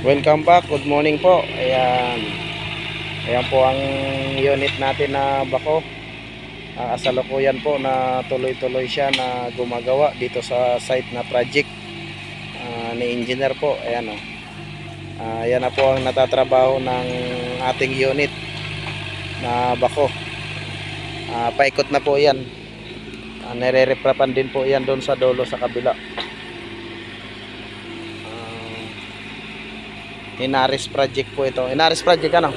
Welcome back, good morning po. Ayan. Ayan po ang unit natin na bako. Kasalukuyan po na tuloy-tuloy siya na gumagawa dito sa site na project ni engineer po. Ayan o. Ayan na po ang natatrabaho ng ating unit na bako. Paikot na po yan. Nire-reprapan din po yan doon sa dulo sa kabila. Inaris project po ito. Inaris project ano?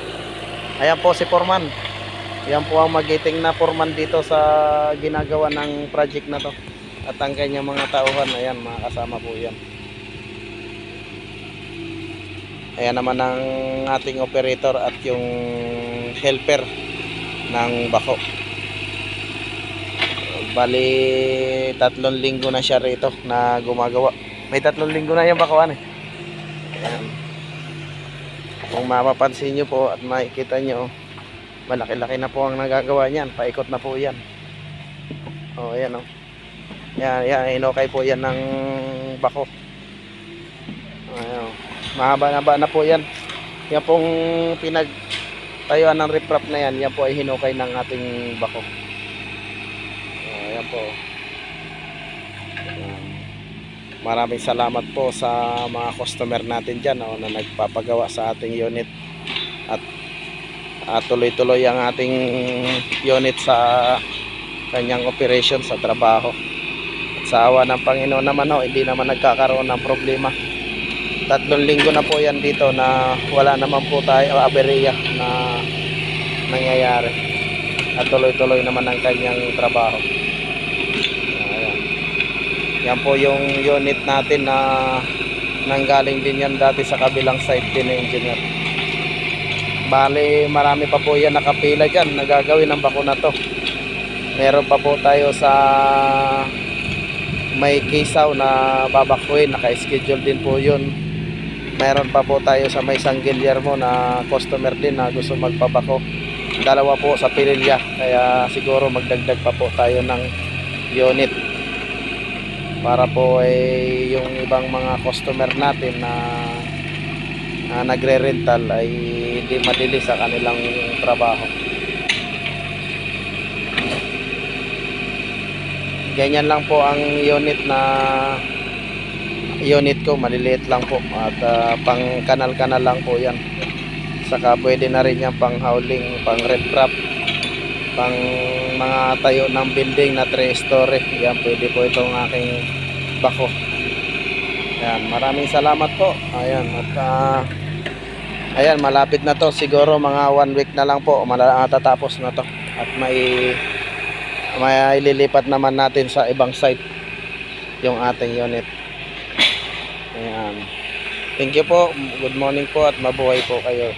Ayan po si Foreman. Ayan po ang magiting na Foreman dito sa ginagawa ng project na to. At ang kanyang mga tauhan, ayan, mga kasama po yan. Ayan naman ang ating operator at yung helper ng bako. Bali 3 linggo na siya rito na gumagawa. May 3 linggo na yung bakuan eh. Ayan. Kung mapapansin nyo po at makikita nyo, malaki-laki na po ang nagagawa niyan. Paikot na po yan. O, ayan o. Yan, inokay po yan ng bako. Ayan o. Mahaba na po yan. Yan pong pinagtayuan ng riprap na yan. Yan po ay hinukay ng ating bako. Ayan po. Maraming salamat po sa mga customer natin dyan na nagpapagawa sa ating unit. At tuloy-tuloy ang ating unit sa kanyang operation sa trabaho. At sa awa ng Panginoon naman hindi naman nagkakaroon ng problema. 3 linggo na po yan dito na wala naman po tayo aberya na nangyayari. At tuloy-tuloy naman ang kanyang trabaho. Yan po yung unit natin na nanggaling din yan dati sa kabilang site din ng engineer. Bali marami pa po yan nakapila dyan, nagagawin ng bako na to. Meron pa po tayo sa may Kisaw na babakuin, naka-schedule din po yun. Meron pa po tayo sa may San Guillermo na customer din na gusto magpabako. 2 po sa Pililya, kaya siguro magdagdag pa po tayo ng unit para po ay yung ibang mga customer natin na nagre-rental ay hindi madili sa kanilang trabaho. Ganyan lang po ang unit ko, maliliit lang po at pang kanal-kanal lang po yan. Saka pwede na rin yan pang hauling, pang reprap, pang mga tayo ng building na 3 story. Yan, pwede po itong aking bako. Yan, maraming salamat po. Ayan, at ayan, malapit na to. Siguro mga 1 week na lang po matatapos na to. At may ililipat naman natin sa ibang site yung ating unit. Ayan. Thank you po. Good morning po at mabuhay po kayo.